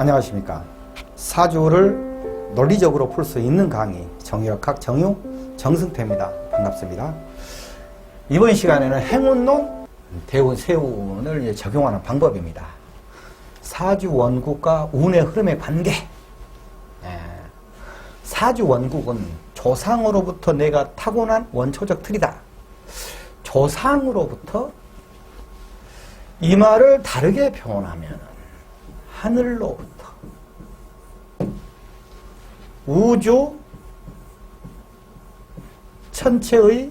안녕하십니까. 사주를 논리적으로 풀 수 있는 강의 정의역학 정유 정승태입니다. 반갑습니다. 이번 시간에는 행운론 대운 세운을 적용하는 방법입니다. 사주 원국과 운의 흐름의 관계. 사주 원국은 조상으로부터 내가 타고난 원초적 틀이다. 조상으로부터 이 말을 다르게 표현하면 하늘로부터 우주 천체의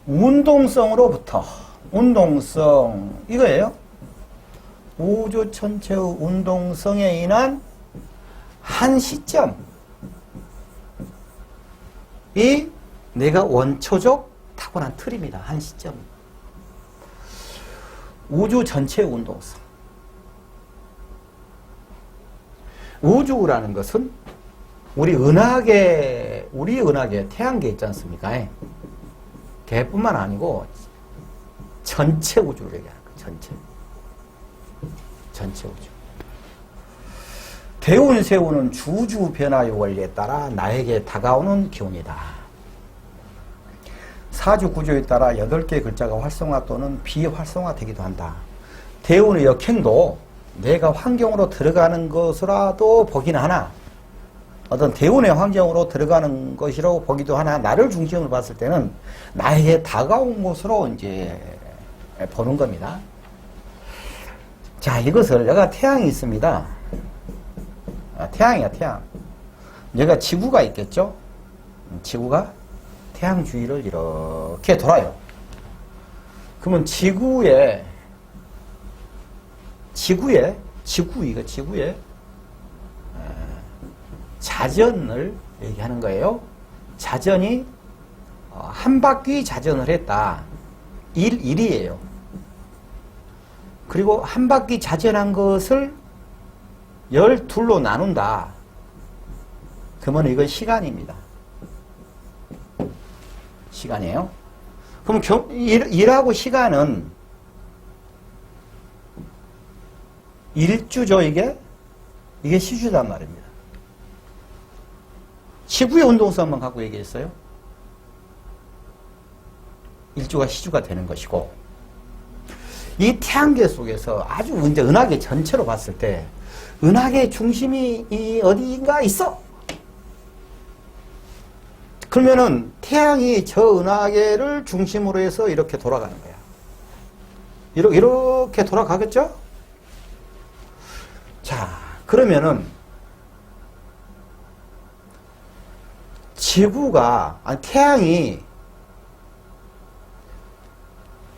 운동성으로부터, 운동성 이거예요. 우주 천체의 운동성에 인한 한 시점이 내가 원초적 타고난 틀입니다. 한 시점. 우주 전체의 운동성. 우주라는 것은 우리 은하계 태양계 있지 않습니까? 개뿐만 아니고 전체 우주를 얘기하는 거예요. 전체 우주. 대운, 세운은 주주 변화의 원리에 따라 나에게 다가오는 기운이다. 사주 구조에 따라 8개의 글자가 활성화 또는 비활성화되기도 한다. 대운의 역행도 내가 환경으로 들어가는 것으로도 보긴 하나, 어떤 대운의 환경으로 들어가는 것이라고 보기도 하나, 나를 중심으로 봤을 때는 나에게 다가온 것으로 이제 보는 겁니다. 자, 이것을 내가 태양이 있습니다. 태양이야, 태양. 여기가 지구가 있겠죠? 지구가 태양 주위를 이렇게 돌아요. 그러면 지구에 자전을 얘기하는 거예요. 자전이 한 바퀴 자전을 했다. 1이에요. 그리고 한 바퀴 자전한 것을 12로 나눈다. 그러면 이건 시간입니다. 시간이에요. 그럼 일하고 시간은 일주죠, 이게 시주단 말입니다. 지구의 운동성만 갖고 얘기했어요. 일주가 시주가 되는 것이고, 이 태양계 속에서 아주 이제 은하계 전체로 봤을 때 은하계의 중심이 어디인가 있어. 그러면은 태양이 저 은하계를 중심으로 해서 이렇게 돌아가는 거야. 이렇게 돌아가겠죠? 자, 그러면은 태양이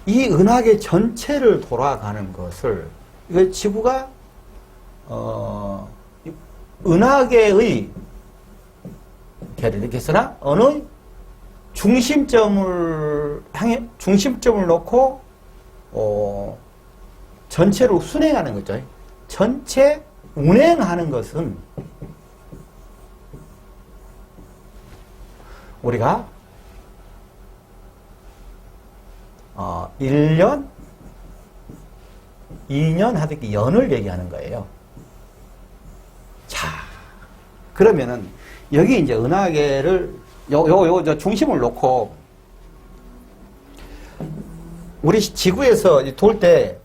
이 은하계 전체를 돌아가는 것을, 이거 지구가 은하계의 이렇게 쓰나? 어느 중심점을 놓고 전체로 순행하는 거죠. 전체 운행하는 것은 우리가 1년, 2년 하듯이 연을 얘기하는 거예요. 자, 그러면은 여기 이제 은하계를 요 중심을 놓고 우리 지구에서 돌 때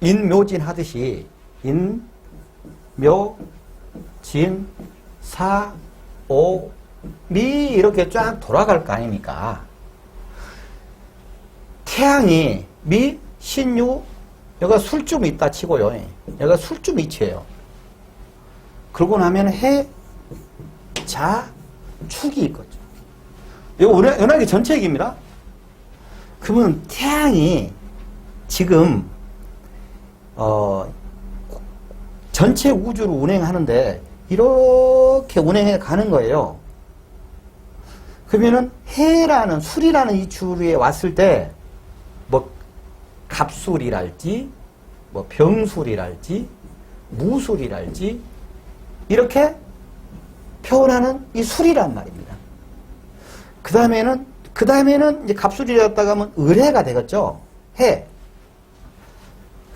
인묘진 하듯이 인묘진 사오미 이렇게 쫙 돌아갈 거 아닙니까? 태양이 미 신유 여기가 술쯤 있다 치고요. 여기가 술쯤 이치예요. 그러고 나면 해 자 축이 있거든요. 이거 은하계 전체 얘기입니다. 그러면 태양이 지금 전체 우주를 운행하는데 이렇게 운행해 가는 거예요. 그러면은 해라는 술이라는 이 주위에 왔을 때 뭐 갑술이랄지 뭐 병술이랄지 무술이랄지 이렇게 표현하는 이 술이란 말입니다. 그 다음에는 이제 갑술이었다가 하면 을해가 되겠죠. 해.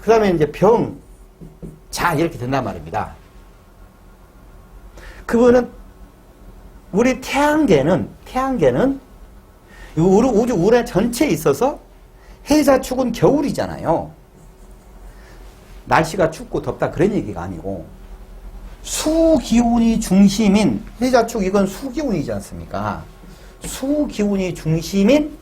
그 다음에 이제 병, 자, 이렇게 된단 말입니다. 그거는, 우리 태양계는, 우리 우주 우주 전체에 있어서 해자축은 겨울이잖아요. 날씨가 춥고 덥다 그런 얘기가 아니고, 수기운이 중심인, 해자축 이건 수기운이지 않습니까? 수기운이 중심인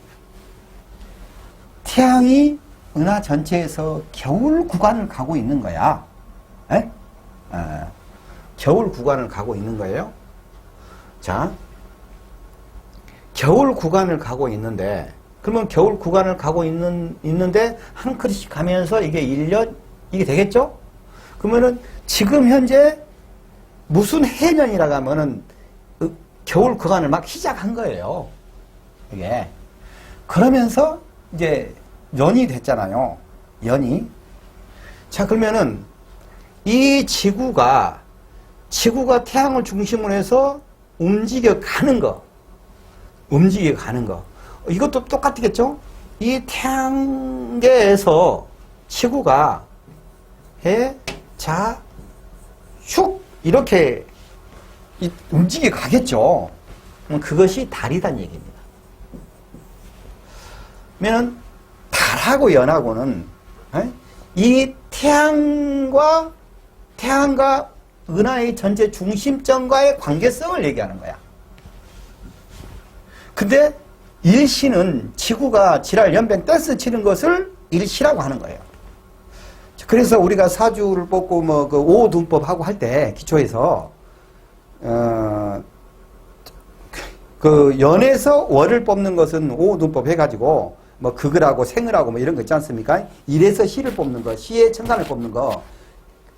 태양이 은하 전체에서 겨울 구간을 가고 있는 거야. 에? 겨울 구간을 가고 있는 거예요. 자, 겨울 구간을 가고 있는데, 그러면 겨울 구간을 가고 있는데, 한 컷씩 가면서 이게 1년, 이게 되겠죠? 그러면은 지금 현재 무슨 해년이라고 하면은 겨울 구간을 막 시작한 거예요. 이게. 그러면서 이제 연이 됐잖아요. 연이. 자, 그러면은 이 지구가 태양을 중심으로 해서 움직여 가는 거. 이것도 똑같겠죠? 이 태양계에서 지구가 해, 자, 슉 이렇게 움직여 가겠죠. 그것이 달이란 얘기입니다. 그러면 달하고 연하고는 이 태양과 은하의 전체 중심점과의 관계성을 얘기하는 거야. 근데 일시는 지구가 지랄 연변 댄스 치는 것을 일시라고 하는 거예요. 그래서 우리가 사주를 뽑고 뭐 그 오둔법 하고 할 때 기초에서 그 연에서 월을 뽑는 것은 오둔법 해가지고 뭐 극을하고 생을하고 뭐 이런 거 있지 않습니까? 일에서 시를 뽑는 거, 시의 천간을 뽑는 거,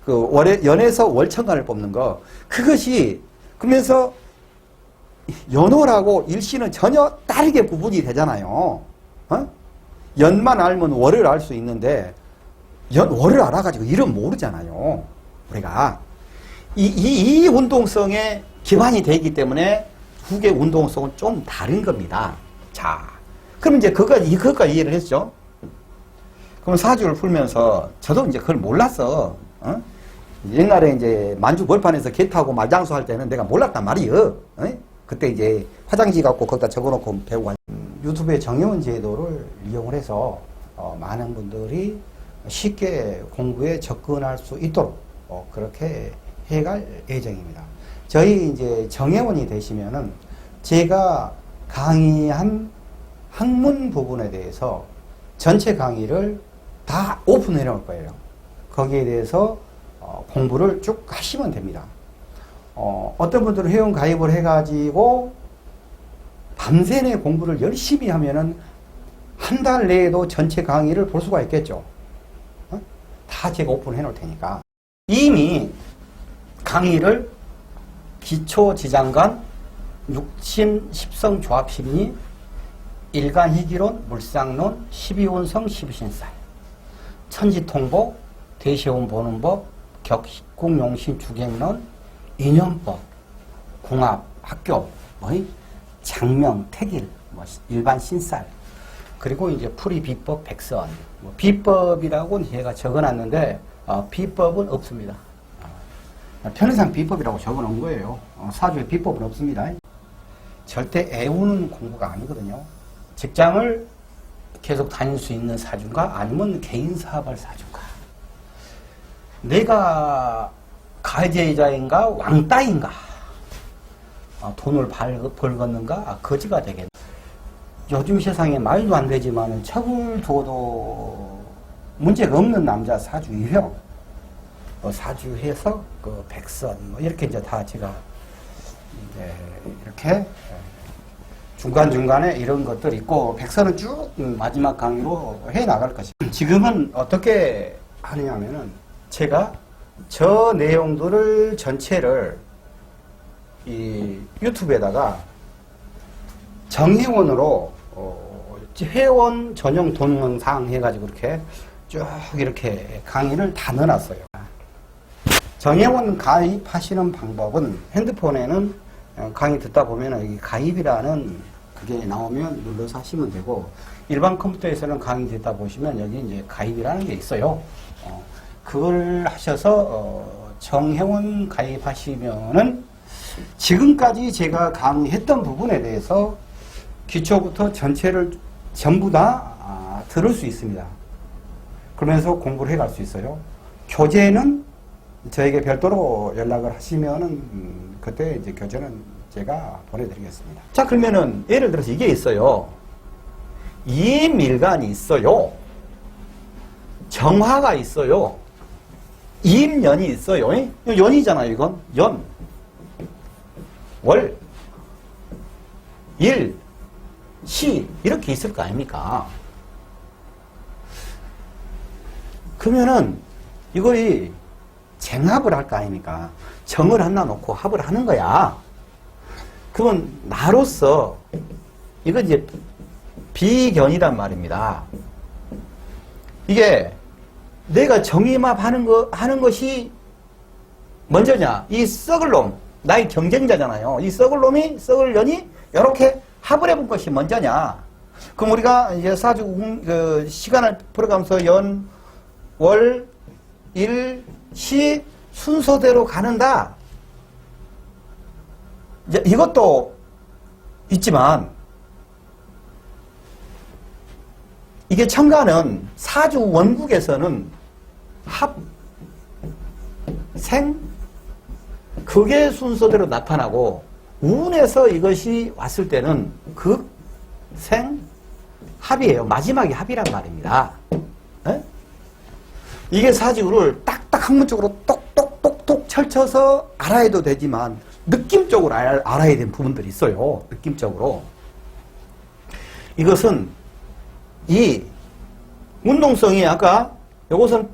그 연에서 월천간을 뽑는 거, 그것이 그러면서 연월하고 일시는 전혀 다르게 구분이 되잖아요. 연만 알면 월을 알 수 있는데 월을 알아가지고 일은 모르잖아요. 우리가 이 운동성에 기반이 되기 때문에 두 개의 운동성은 좀 다른 겁니다. 자, 그럼 이제 그것까지 이해를 했죠. 그럼 사주를 풀면서 저도 이제 그걸 몰랐어. 옛날에 이제 만주 벌판에서 개 타고 말장수 할 때는 내가 몰랐단 말이에요. 그때 이제 화장지 갖고 거기다 적어놓고 배우고 유튜브에 정혜원 제도를 이용을 해서 많은 분들이 쉽게 공부에 접근할 수 있도록 그렇게 해갈 예정입니다. 저희 이제 정혜원이 되시면은 제가 강의한 학문 부분에 대해서 전체 강의를 다 오픈해 놓을 거예요. 거기에 대해서 공부를 쭉 하시면 됩니다. 어떤 분들은 회원 가입을 해가지고 밤새내 공부를 열심히 하면은 한 달 내에도 전체 강의를 볼 수가 있겠죠. 다 제가 오픈해 놓을 테니까. 이미 강의를 기초지장간, 육신, 십성 조합심리, 일간희귀론, 물상론, 12운성, 12신살, 천지통복, 대시온 보는 법, 격국용신 주객론, 인연법, 궁합, 학교, 장명, 택일, 일반 신살, 그리고 이제 풀이 비법, 백선. 비법이라고는 제가 적어놨는데 비법은 없습니다. 편의상 비법이라고 적어놓은 거예요. 사주에 비법은 없습니다. 절대 애우는 공부가 아니거든요. 직장을 계속 다닐 수 있는 사주인가 아니면 개인 사업할 사주인가. 내가 가해자인가 왕따인가, 돈을 벌겠는가, 거지가 되겠나. 요즘 세상에 말도 안 되지만 척을 줘도 문제가 없는 남자 사주 유형, 사주해서 그 백선 이렇게 이제 다 제가 이제 이렇게 중간중간에 이런 것들 있고, 백선은 쭉 마지막 강의로 해 나갈 것입니다. 지금은 어떻게 하느냐면은 제가 저 내용들을 전체를 이 유튜브에다가 정회원으로 회원 전용 동영상 해가지고 이렇게 쭉 이렇게 강의를 다 넣어놨어요. 정회원 가입하시는 방법은 핸드폰에는 강의 듣다 보면 여기 가입이라는 그게 나오면 눌러서 하시면 되고, 일반 컴퓨터에서는 강의되다 보시면 여기 이제 가입이라는 게 있어요. 그걸 하셔서 정회원 가입하시면은 지금까지 제가 강의했던 부분에 대해서 기초부터 전체를 전부 다 들을 수 있습니다. 그러면서 공부를 해갈 수 있어요. 교재는 저에게 별도로 연락을 하시면은 그때 이제 교재는 제가 보내드리겠습니다. 자, 그러면은 예를 들어서 이게 있어요. 이임일간이 있어요. 정화가 있어요. 이임연이 있어요. 연이잖아요, 이건. 연, 월, 일, 시 이렇게 있을 거 아닙니까? 그러면은 이거이 쟁합을 할 거 아닙니까? 정을 하나 놓고 합을 하는 거야. 그건 나로서 이건 이제 비견이란 말입니다. 이게 내가 정임합 하는 것이 먼저냐? 이 썩을 놈, 나의 경쟁자잖아요. 이 썩을 놈이, 썩을 년이 이렇게 합을 해본 것이 먼저냐? 그럼 우리가 이제 사주 시간을 풀어가면서 연, 월, 일, 시 순서대로 가는다. 이제 이것도 있지만 이게 천간은 사주 원국에서는 합, 생, 극의 순서대로 나타나고 운에서 이것이 왔을 때는 극, 생, 합이에요. 마지막이 합이란 말입니다. 네? 이게 사주를 딱딱 학문적으로 똑똑똑똑 펼쳐서 알아야도 되지만 느낌적으로 알아야 되는 부분들이 있어요. 느낌적으로. 이것은 이 운동성이 아까 이것은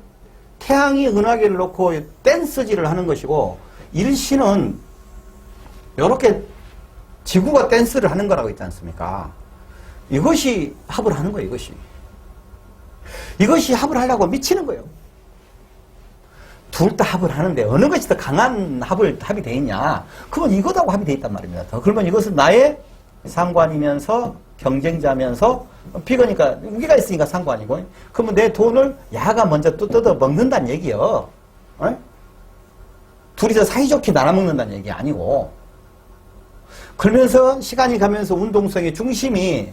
태양이 은하계를 놓고 댄스질을 하는 것이고 일시는 이렇게 지구가 댄스를 하는 거라고 있지 않습니까? 이것이 합을 하는 거예요. 이것이 합을 하려고 미치는 거예요. 둘 다 합을 하는데 어느 것이 더 강한 합이 되어 있냐? 그건 이것하고 합이 되어 있단 말입니다. 그러면 이것은 나의 상관이면서 경쟁자면서 비거니까 우기가 있으니까 상관이고 그러면 내 돈을 야가 먼저 뜯어 먹는다는 얘기요. 둘이서 사이좋게 나눠 먹는다는 얘기 아니고 그러면서 시간이 가면서 운동성의 중심이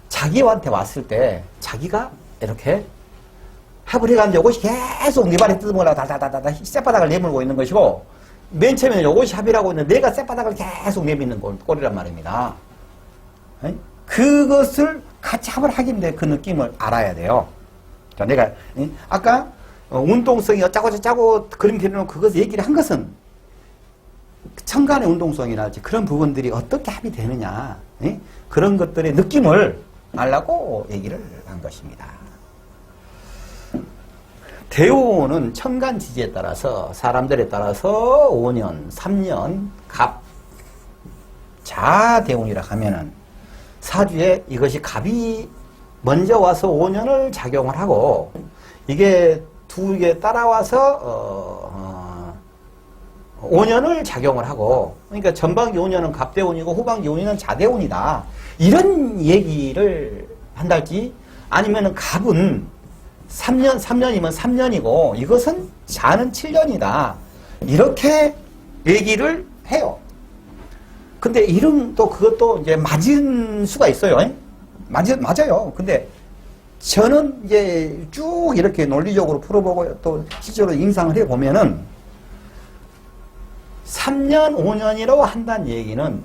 자기한테 왔을 때 자기가 이렇게 합을 해가는데 이것이 계속 네 발에 뜯어먹으려고 달달달달 쌔바닥을 내밀고 있는 것이고 맨 처음에는 이것이 합이라고 있는데 내가 쌔바닥을 계속 내밀는 꼴이란 말입니다. 그것을 같이 합을 하기 위해 그 느낌을 알아야 돼요. 자, 내가 아까 운동성이 어쩌고 그림 그려놓고 그것을 얘기를 한 것은 천간의 운동성이랄지 그런 부분들이 어떻게 합이 되느냐 그런 것들의 느낌을 알라고 얘기를 한 것입니다. 대운은 천간 지지에 따라서 사람들에 따라서 5년, 3년, 갑, 자대운이라 하면은 사주에 이것이 갑이 먼저 와서 5년을 작용을 하고 이게 두 개 따라와서 5년을 작용을 하고 그러니까 전반기 5년은 갑대운이고 후반기 5년은 자대운이다. 이런 얘기를 한달지 아니면은 갑은 3년이면 3년이고 이것은 자는 7년이다. 이렇게 얘기를 해요. 근데 이름도 그것도 이제 맞은 수가 있어요. 맞아요. 근데 저는 이제 쭉 이렇게 논리적으로 풀어보고 또 실제로 임상을 해보면은 3년, 5년이라고 한다는 얘기는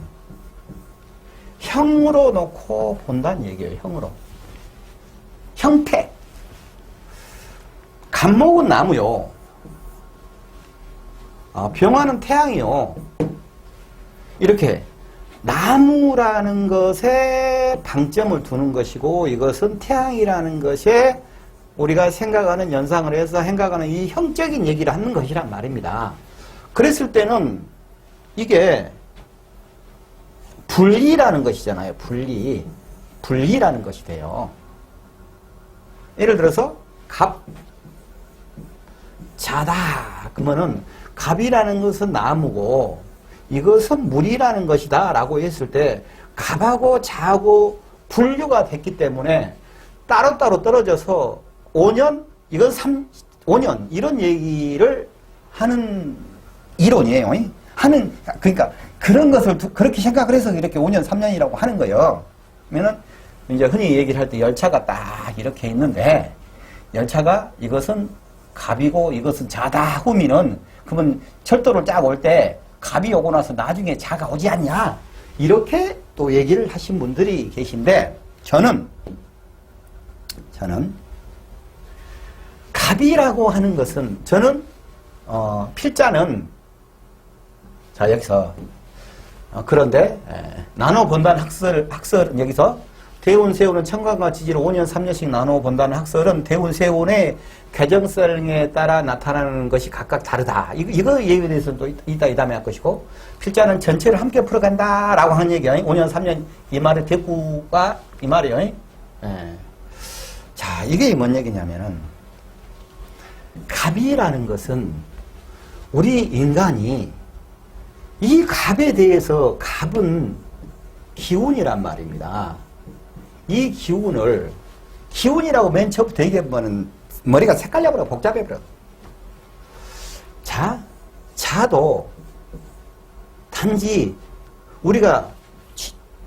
형으로 놓고 본다는 얘기예요. 형으로. 형태. 갑목은 나무요. 병화는 태양이요. 이렇게 나무라는 것에 방점을 두는 것이고 이것은 태양이라는 것에 우리가 생각하는 연상을 해서 생각하는 이 형적인 얘기를 하는 것이란 말입니다. 그랬을 때는 이게 분리라는 것이잖아요. 분리라는 것이 돼요. 예를 들어서 갑, 자다 그러면은 갑이라는 것은 나무고 이것은 물이라는 것이다 라고 했을 때 갑하고 자하고 분류가 됐기 때문에 따로따로 떨어져서 5년, 이건 5년, 이런 얘기를 하는 이론이에요. 그러니까 그런 것을 그렇게 생각을 해서 이렇게 5년, 3년이라고 하는 거예요. 그러면은 이제 흔히 얘기를 할 때 열차가 딱 이렇게 있는데 열차가 이것은 갑이고 이것은 자다 하면은 그러면 철도를 쫙 올 때 갑이 오고 나서 나중에 자가 오지 않냐 이렇게 또 얘기를 하신 분들이 계신데 저는 갑이라고 하는 것은 저는 필자는 자 여기서 그런데 나눠 본다는 학설은 여기서 대운 세운은 천간과 지지를 5년 3년씩 나눠 본다는 학설은 대운 세운의 개정성에 따라 나타나는 것이 각각 다르다. 이거 얘기에 대해서는 또 이따 이 다음에 할 것이고 필자는 전체를 함께 풀어간다라고 하는 얘기야. 5년 3년 이 말의 대구가 이 말이에요. 자 이게 뭔 얘기냐면은 갑이라는 것은 우리 인간이 이 갑에 대해서 갑은 기운이란 말입니다. 이 기운이라고 맨 처음부터 얘기해보면 머리가 색깔려버려 복잡해버려. 자도 단지 우리가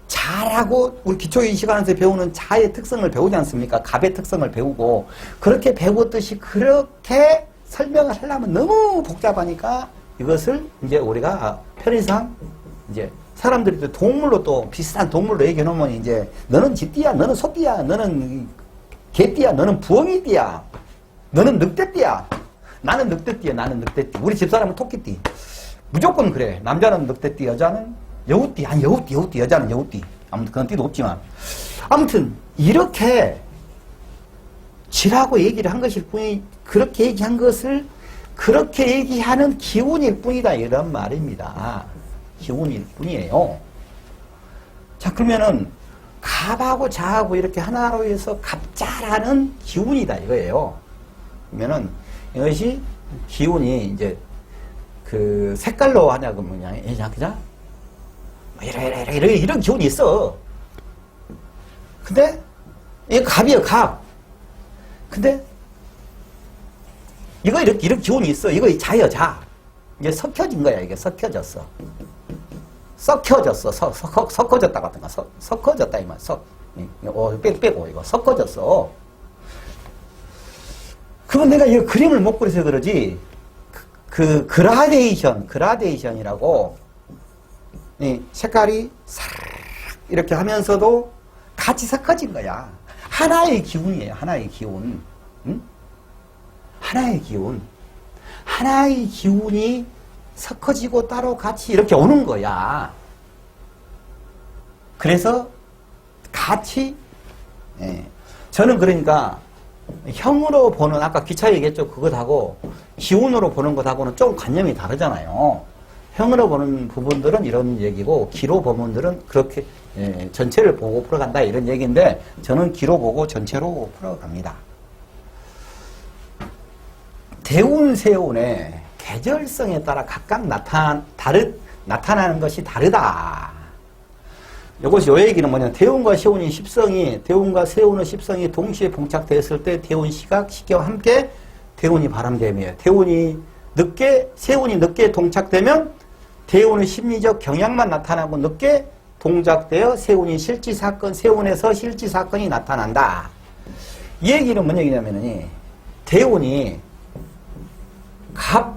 자라고 우리 기초의 시간에서 배우는 자의 특성을 배우지 않습니까? 갑의 특성을 배우고 그렇게 배웠듯이 그렇게 설명을 하려면 너무 복잡하니까 이것을 이제 우리가 편의상 이제 사람들이 또 동물로 또 비슷한 동물로 얘기해 놓으면 이제 너는 쥐띠야, 너는 소띠야, 너는 개띠야, 너는 부엉이띠야, 너는 늑대띠야, 나는 늑대띠야, 나는 늑대띠. 우리 집사람은 토끼띠. 무조건 그래. 남자는 늑대띠, 여자는 여우띠. 아니 여우띠, 여자는 여우띠. 아무튼 그런 띠도 없지만 아무튼 이렇게 쥐라고 얘기를 한 것일 뿐이 그렇게 얘기한 것을 그렇게 얘기하는 기운일 뿐이다 이런 말입니다. 기운일 뿐이에요. 자 그러면은 갑하고 자하고 이렇게 하나로 해서 갑자라는 기운이다 이거예요. 그러면은 이것이 기운이 이제 그 색깔로 하냐고 뭐냐 그죠? 이런 기운이 있어. 근데 이거 갑이에요 갑. 근데 이거 이런 기운이 있어. 이거 자예요 자. 이게 섞여진 거야 이게 섞여졌어. 섞어졌다 같은 거. 섞어졌다 이 말. 빼고 이거 섞어졌어. 그건 내가 이 그림을 못 그려서 그러지. 그 그라데이션이라고 이 색깔이 싹 이렇게 하면서도 같이 섞어진 거야. 하나의 기운이에요. 하나의 기운. 응? 하나의 기운. 하나의 기운이 섞어지고 따로 같이 이렇게 오는 거야. 그래서 같이 저는 그러니까 형으로 보는 아까 기차 얘기했죠. 그것하고 기운으로 보는 것하고는 좀 관념이 다르잖아요. 형으로 보는 부분들은 이런 얘기고 기로 보는 분들은 그렇게 전체를 보고 풀어간다 이런 얘기인데 저는 기로 보고 전체로 풀어갑니다. 대운 세운의 계절성에 따라 각각 나타나는 것이 다르다. 이것이 요 얘기는 뭐냐. 대운과 세운이 십성이 대운과 세운의 십성이 동시에 봉착되었을 때 대운 시각 시기와 함께 대운이 바람되며 세운이 늦게 동착되면 대운의 심리적 경향만 나타나고 늦게 동작되어 세운이 실지사건 세운에서 실지사건이 나타난다. 이 얘기는 뭔 얘기냐면은 대운이 갑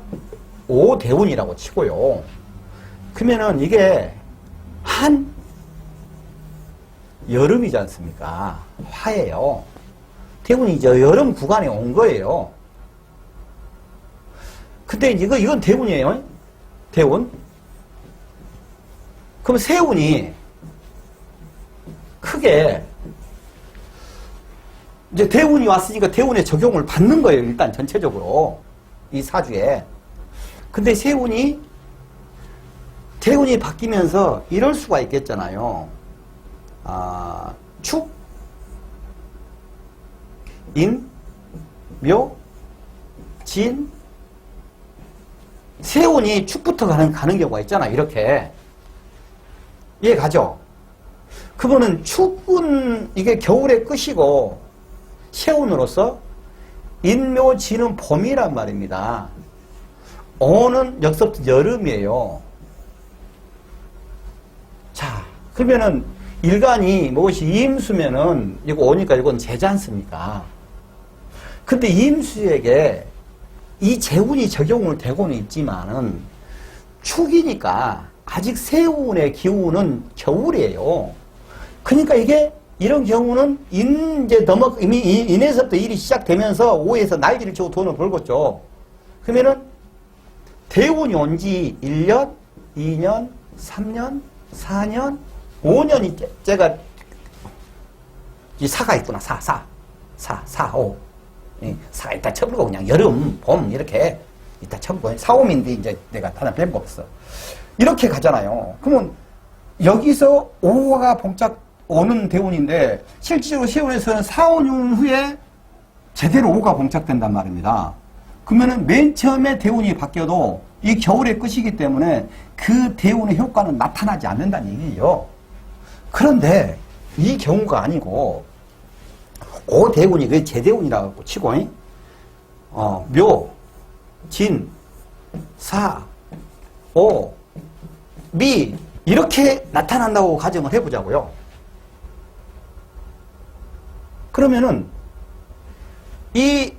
5대운이라고 치고요. 그러면은 이게 한 여름이지 않습니까? 화예요. 대운이 이제 여름 구간에 온 거예요. 근데 이건 대운이에요. 대운. 그럼 세운이 크게 이제 대운이 왔으니까 대운의 적용을 받는 거예요. 일단 전체적으로. 이 사주에. 근데 대운이 바뀌면서 이럴 수가 있겠잖아요. 축, 인, 묘, 진, 세운이 축부터 가는 경우가 있잖아. 이렇게. 이해 가죠? 그러면은 축은 이게 겨울의 끝이고 세운으로서 인묘지는 봄이란 말입니다. 오는 여기서부터 여름이에요. 자, 그러면은 일간이 무엇이 임수면은 이거 오니까 이건 재지 않습니까? 근데 임수에게 이 재운이 적용을 되고는 있지만은 축이니까 아직 세운의 기운은 겨울이에요. 그러니까 이게 이런 경우는 이제 이미 인에서부터 일이 시작되면서 오에서 날개를 치고 돈을 벌겠죠. 그러면은 대운이 온 지 1년, 2년, 3년, 4년, 5년이 제가 이 사가 있구나. 사, 5. 사가 있다 쳐불고 그냥 여름, 봄 이렇게 있다 쳐불고 4, 5인데 이제 내가 하나 뺀거 없어. 이렇게 가잖아요. 그러면 여기서 5가 봉착 오는 대운인데 실질적으로 세운에서는 4, 5년 후에 제대로 5가 봉착된단 말입니다. 그러면은 맨 처음에 대운이 바뀌어도 이 겨울의 끝이기 때문에 그 대운의 효과는 나타나지 않는다는 얘기예요. 그런데 이 경우가 아니고 5대운이 그 제대운이라고 치고 묘, 진, 사, 오, 미 이렇게 나타난다고 가정을 해보자고요. 그러면은 이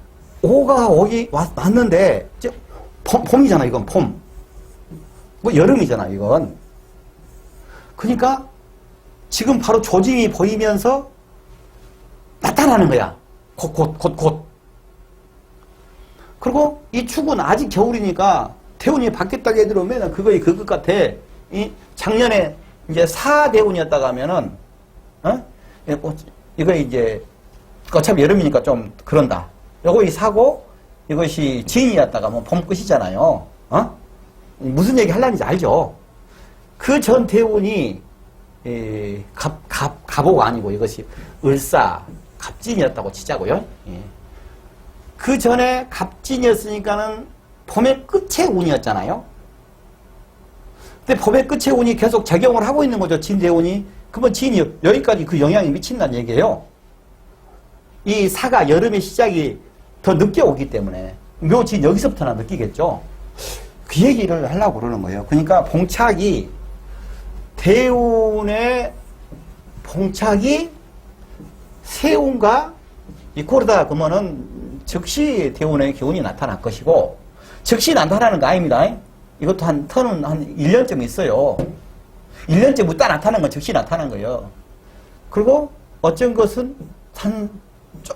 5가 왔는데 봄이잖아. 이건 봄. 뭐 여름이잖아. 이건. 그러니까 지금 바로 조짐이 보이면서 나타나는 거야. 곧. 그리고 이 축은 아직 겨울이니까 대운이 바뀌었다고 해들어오면 그거의 그것 같아. 이 작년에 이제 사대운이었다가 하면은 이거 이제 어차피 여름이니까 좀 그런다. 요거 이 사고 이것이 진이었다가 뭐 봄 끝이잖아요. 무슨 얘기 하려는지 알죠? 그 전 대운이 갑오가 아니고 이것이 을사 갑진이었다고 치자고요. 예. 그 전에 갑진이었으니까는 봄의 끝의 운이었잖아요. 근데 봄의 끝의 운이 계속 작용을 하고 있는 거죠. 진 대운이. 그러면 진이 여기까지 그 영향이 미친다는 얘기예요. 이 사가 여름의 시작이 더 늦게 오기 때문에 묘진 여기서부터나 느끼겠죠. 그 얘기를 하려고 그러는 거예요. 그러니까 봉착이 대운의 봉착이 세운과 이코르다 그러면은 즉시 대운의 기운이 나타날 것이고 즉시 나타나는 거 아닙니다. 이것도 한 터는 한 1년쯤 있어요. 1년쯤 묻다 나타나는 건 즉시 나타난 거예요. 그리고 어쩐 것은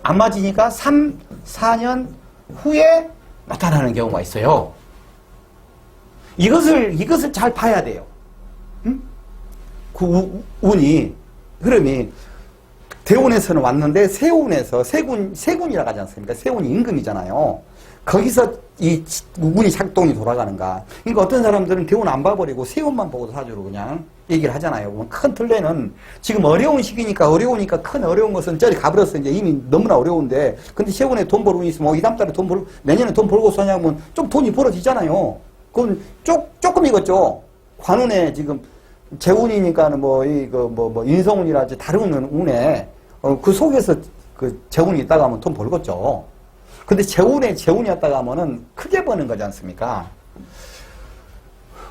안 맞으니까 3, 4년 후에 나타나는 경우가 있어요. 이것을 잘 봐야 돼요. 응? 그 운이, 흐름이 대운에서는 왔는데 세운에서 세군이라고 하지 않습니까? 세운이 임금이잖아요. 거기서 이 운이 작동이 돌아가는가. 그러니까 어떤 사람들은 대운 안 봐버리고 세운만 보고 사주로 그냥 얘기를 하잖아요. 큰 틀레는 지금 어려운 시기니까 어려우니까 큰 어려운 것은 저리 가버렸어. 이제 이미 너무나 어려운데. 근데 세운에 돈 벌고 있으면 이 다음 달에 내년에 돈 벌고 써냐면 좀 돈이 벌어지잖아요. 그건 조금이겠죠. 관운에 지금 재운이니까는 인성운이라든지 다른 운에 그 속에서 그 재운이 있다가 하면 돈 벌겠죠. 근데 재운이었다가 하면은 크게 버는 거지 않습니까?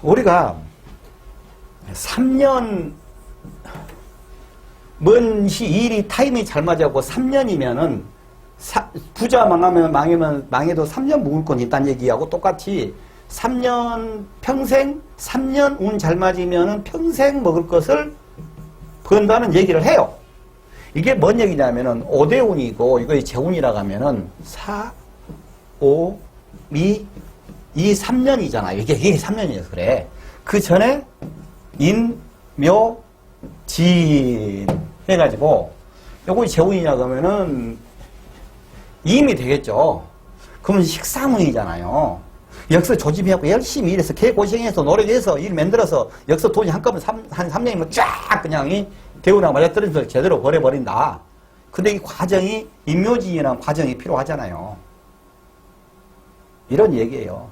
우리가 3년 먼시 일이 타임이 잘 맞아고 3년이면은 부자 망해도 3년 묵을 건 있다는 얘기하고 똑같이 3년 평생 3년 운 잘 맞으면은 평생 먹을 것을 번다는 얘기를 해요. 이게 뭔 얘기냐면은 5대운이고 이거 재운이라고 하면은 4, 5, 미, 2, 3년이잖아요. 이게 3년이어서 그래. 그 전에 인, 묘, 진 해가지고 요거 재운이냐고 하면은 임이 되겠죠. 그러면 식상운이잖아요. 여기서 조집해갖고 열심히 일해서 개고생해서 노력해서 일 만들어서 여기서 돈이 한꺼번에 한 3년이면 쫙 그냥 대운하고 맞아떨어져서 제대로 버려버린다. 근데 이 과정이 인묘진이라는 과정이 필요하잖아요. 이런 얘기예요.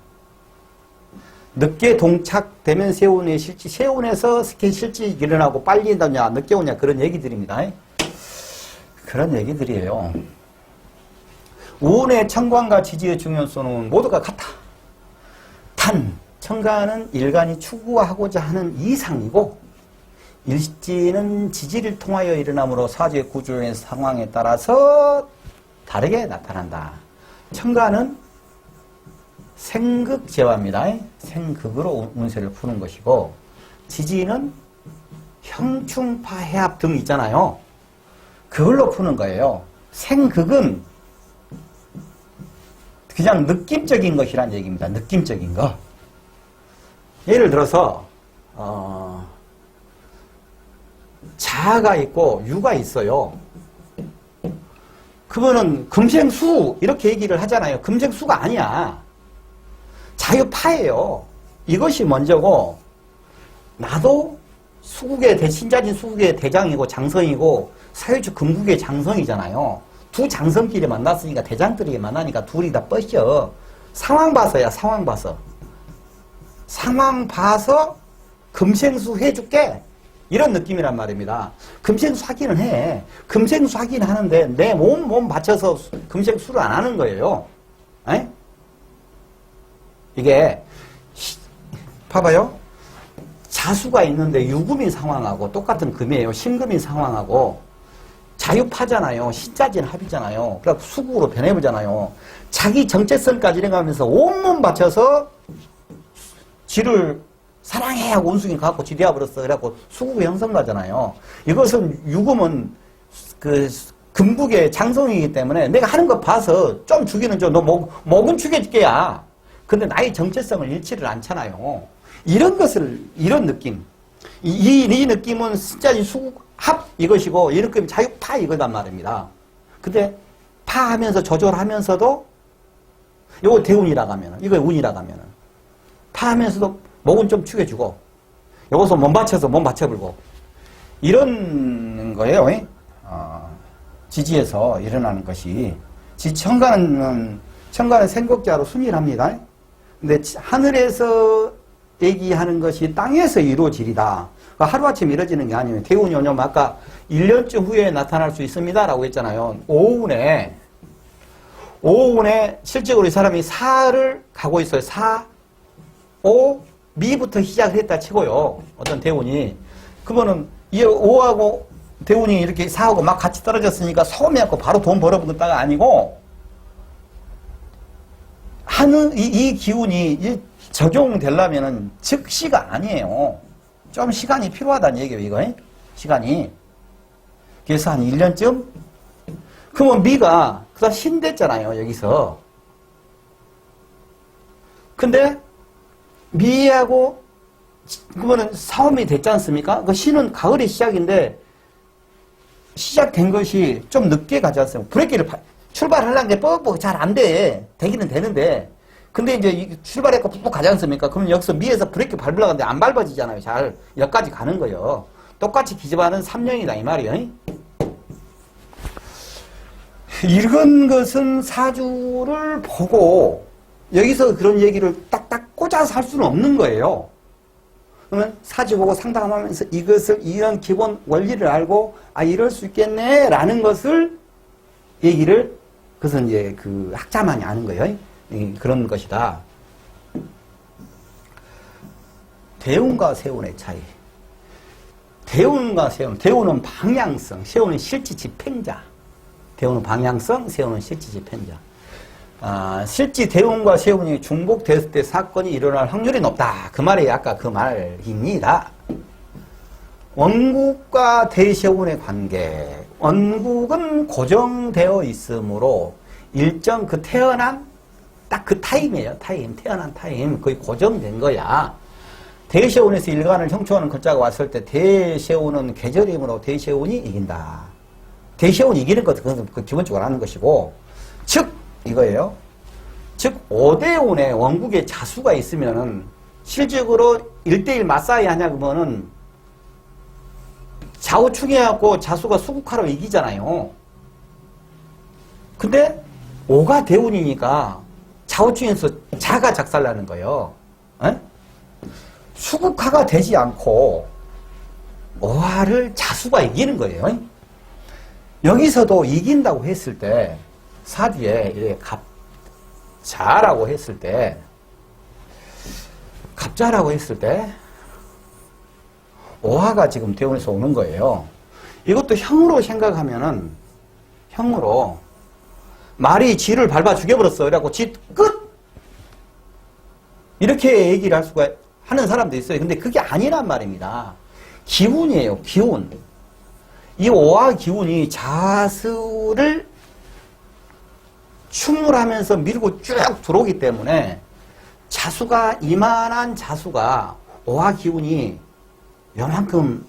늦게 동착되면 세운의 실지, 세운에서 실지 일어나고 빨리 오냐, 늦게 오냐, 그런 얘기들입니다. 그런 얘기들이에요. 운의 천간과 지지의 중요성은 모두가 같다. 단, 천간은 일간이 추구하고자 하는 이상이고, 일지는 지지를 통하여 일어나므로 사주의 구조의 상황에 따라서 다르게 나타난다. 천간은 생극재화입니다. 생극으로 운세를 푸는 것이고, 지지는 형충파 해합 등 있잖아요. 그걸로 푸는 거예요. 생극은 그냥 느낌적인 것이란 얘기입니다. 느낌적인 거. 예를 들어서 자가 있고 유가 있어요. 그거는 금생수 이렇게 얘기를 하잖아요. 금생수가 아니야. 자유파예요. 이것이 먼저고, 나도 수국의 신자진 수국의 대장이고 장성이고 사유축 금국의 장성이잖아요. 두 장성끼리 만났으니까 대장들이 만나니까 둘이 다 뻗겨. 상황 봐서야, 상황 봐서. 상황 봐서 금생수 해줄게. 이런 느낌이란 말입니다. 금생수 하기는 해. 금생수 하긴 하는데 내 몸 받쳐서 금생수를 안 하는 거예요. 에? 이게 봐봐요. 자수가 있는데 유금인 상황하고 똑같은 금이에요. 신금인 상황하고 자유파잖아요. 신자진 합이잖아요. 그래서 수국으로 변해보잖아요. 자기 정체성까지 내가면서 온몸 바쳐서 지를 사랑해 하고 운수이 갖고 지대화 버렸어. 그래갖고 수국이 형성나잖아요. 이것은 유금은 그 금국의 장성이기 때문에 내가 하는 거 봐서 좀 주기는 줘. 너 목은 죽여줄게야. 근데 나의 정체성을 잃지를 않잖아요. 이런 것을, 이런 느낌. 이 느낌은 진짜 수국 합 이것이고, 이 느낌이 자유파 이거단 말입니다. 근데 파 하면서 조절하면서도, 요거 대운이라고 하면은, 이거 운이라고 하면은, 파 하면서도 목은 좀 축여주고, 요것은 몸 받쳐불고, 이런 거예요. 지지에서 일어나는 것이. 천간은 생극자로 순일합니다. 근데 하늘에서 얘기하는 것이 땅에서 이루어지리다. 하루아침 이루어지는 게 아니에요. 대운이 오냐면 아까 1년쯤 후에 나타날 수 있습니다. 라고 했잖아요. 오운에 실제로 이 사람이 사를 가고 있어요. 미부터 시작을 했다 치고요. 어떤 대운이. 그거는 이 오하고 대운이 이렇게 사하고 막 같이 떨어졌으니까 소음해갖고 바로 돈 벌어보겠다가 아니고, 이 기운이 적용되려면은 즉시가 아니에요. 좀 시간이 필요하다는 얘기예요, 이거. 시간이. 그래서 한 1년쯤? 그러면 미가, 그다음 신 됐잖아요, 여기서. 근데, 미하고, 그거는 사음이 됐지 않습니까? 그 신은 가을이 시작인데, 시작된 것이 좀 늦게 가지 않습니까? 브레이크를 출발하려는 게 뻑뻑 잘 안 돼. 되기는 되는데. 근데 이제 출발했고 푹푹 가지 않습니까? 그러면 여기서 미에서 브레이크 밟으려고 하는데 안 밟아지잖아요. 잘. 여기까지 가는 거예요. 똑같이 기집하는 3년이다 이 말이에요. 이런 것은 사주를 보고 여기서 그런 얘기를 딱딱 꽂아서 할 수는 없는 거예요. 그러면 사주 보고 상담하면서 이것을, 이런 기본 원리를 알고, 이럴 수 있겠네 라는 것을 그것은 이제 그 학자만이 아는 거예요. 그런 것이다. 대운과 세운의 차이. 대운과 세운. 대운은 방향성, 세운은 실지 집행자. 대운은 방향성, 세운은 실지 집행자. 실지 대운과 세운이 중복됐을 때 사건이 일어날 확률이 높다. 그 말이 아까 그 말입니다. 원국과 대세운의 관계. 원국은 고정되어 있으므로 일정 그 태어난 딱 그 타임이에요. 태어난 타임. 거의 고정된 거야. 대세운에서 일간을 형충하는 글자가 왔을 때 대세운은 계절이므로 대세운이 이긴다. 대세운이 이기는 것도 그건 기본적으로 하는 것이고, 즉 이거예요. 즉 5대운에 원국에 자수가 있으면은 실질적으로 1대1 맞싸야 하냐 그러면은 좌우충해갖고 자수가 수국하러 이기잖아요. 근데 5가 대운이니까 좌우충해서 자가 작살나는 거예요. 에? 수국화가 되지 않고 오화를 자수가 이기는 거예요. 여기서도 이긴다고 했을 때 사뒤에 이렇게 갑자라고 했을 때 갑자라고 했을 때 오화가 지금 대운에서 오는 거예요. 이것도 형으로 생각하면은 형으로 말이 지를 밟아 죽여버렸어. 그래갖고 지 끝! 이렇게 얘기를 할 수가 하는 사람도 있어요. 근데 그게 아니란 말입니다. 기운이에요. 기운. 이 오화 기운이 자수를 충물하면서 밀고 쭉 들어오기 때문에 자수가 이만한 자수가 오화 기운이 요만큼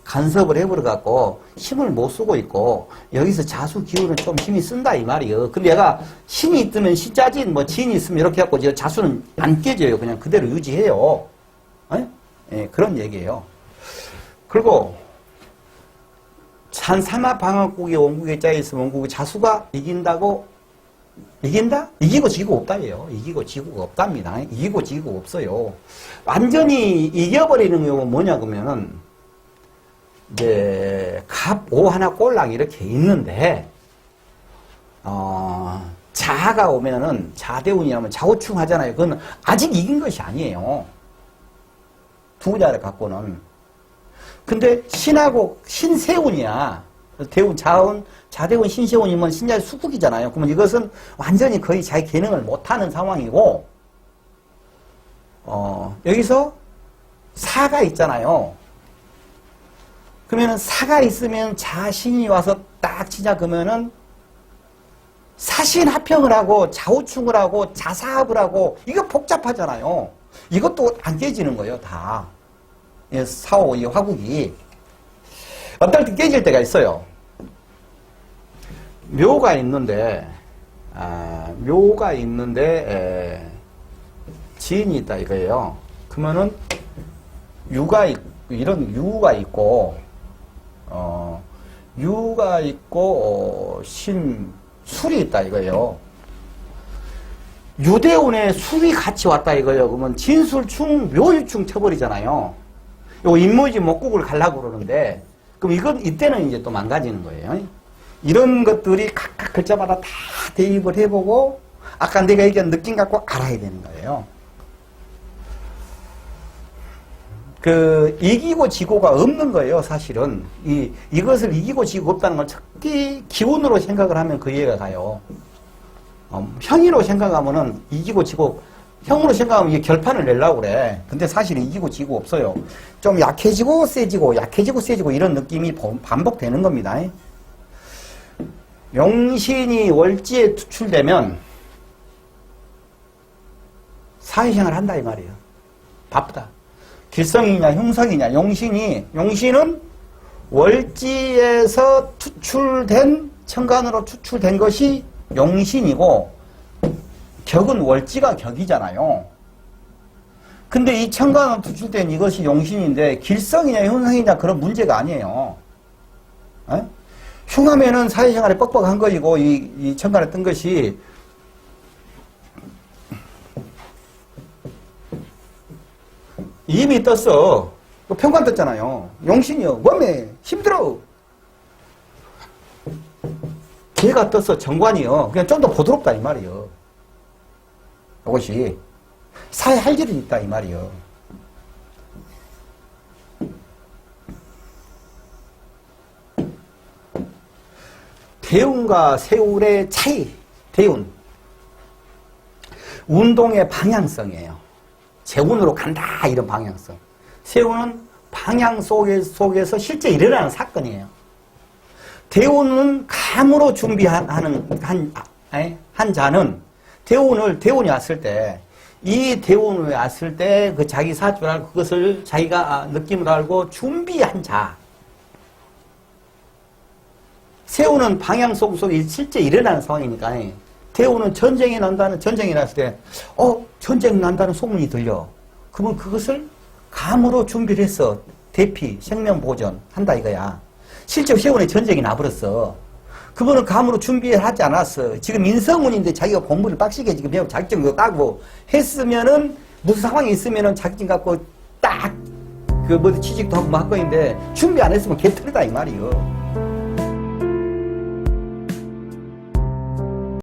간섭을 해버려갖고 힘을 못 쓰고 있고 여기서 자수 기운을 좀 힘이 쓴다 이 말이에요. 근데 얘가 신이 있으면 신자진 뭐 진이 있으면 이렇게 해갖고 자수는 안 깨져요. 그냥 그대로 유지해요. 예, 그런 얘기예요. 그리고 산삼합방학국에 원국에 짜여있으면 원국의 자수가 이긴다고 이긴다? 이기고 지고 없다예요. 이기고 지고가 없답니다. 이기고 지고 없어요. 완전히 이겨버리는 경우는 뭐냐 그러면은 이제 갑, 오 하나 꼴랑 이렇게 있는데 자가 오면은 자대운이라면 좌우충 하잖아요. 그건 아직 이긴 것이 아니에요. 두 자를 갖고는. 근데 신하고 신세운이야. 대운, 자운, 자대운, 신세운이면 신자의 수국이잖아요. 그러면 이것은 완전히 거의 자기 기능을 못하는 상황이고, 여기서 사가 있잖아요. 그러면은 사가 있으면 자신이 와서 딱 치자 그러면은 사신 합평을 하고 좌우충을 하고 자사합을 하고 이거 복잡하잖아요. 이것도 안 깨지는 거예요, 다. 사오, 이 화국이. 어떨 때 깨질 때가 있어요. 묘가 있는데, 지인이 있다 이거예요. 그러면은, 이런 유가 있고, 술이 있다 이거예요. 유대운에 술이 같이 왔다 이거예요. 그러면 진술충, 묘유충 쳐버리잖아요. 요 인모지 목국을 가려고 그러는데, 그럼 이때는 이제 또 망가지는 거예요. 이런 것들이 각각 글자마다 다 대입을 해보고, 아까 내가 얘기한 느낌 갖고 알아야 되는 거예요. 이기고 지고가 없는 거예요, 사실은. 이것을 이기고 지고 없다는 걸 특히 기운으로 생각을 하면 그 이해가 가요. 형이로 생각하면은 이기고 지고, 형으로 생각하면 이게 결판을 내려고 그래. 근데 사실 이기고 지고 없어요. 좀 약해지고 세지고 약해지고 세지고 이런 느낌이 반복되는 겁니다. 용신이 월지에 투출되면 사회생활 한다 이 말이에요. 바쁘다. 길성이냐 흉성이냐. 용신은 월지에서 천간으로 투출된 것이 용신이고 격은 월지가 격이잖아요. 근데 이 천간으로 투출된 이것이 용신인데 길성이냐 흉성이냐 그런 문제가 아니에요. 에? 흉하면은 사회생활에 뻑뻑한 것이고 이 천간에 뜬 것이 이미 떴어. 평관 떴잖아요. 용신이요. 몸에 힘들어. 개가 떴어. 정관이요. 그냥 좀 더 부드럽다 이 말이요. 이것이 사회 할 일이 있다 이 말이요. 대운과 세울의 차이. 대운. 운동의 방향성이에요. 재운으로 간다 이런 방향성. 세운은 방향 속에서 실제 일어나는 사건이에요. 대운은 감으로 준비한 한 자는 대운이 왔을 때 이 대운이 왔을 때 그 자기 사주를 알고 그것을 자기가 느낌을 알고 준비한 자. 세운은 방향 속에 실제 일어나는 상황이니까 대운은 전쟁이 났을 때 전쟁 난다는 소문이 들려. 그러면 그것을 감으로 준비를 했어. 대피, 생명보전 한다 이거야. 실제 세운에 전쟁이 나버렸어. 그거는 감으로 준비를 하지 않았어. 지금 인성운인데 자기가 공부를 빡시게 지금 배우고 자격증도 따고 했으면은 무슨 상황이 있으면은 자격증 갖고 딱 막 그 뭐 취직도 하고 막 할 거인데 준비 안 했으면 개털이다 이 말이요.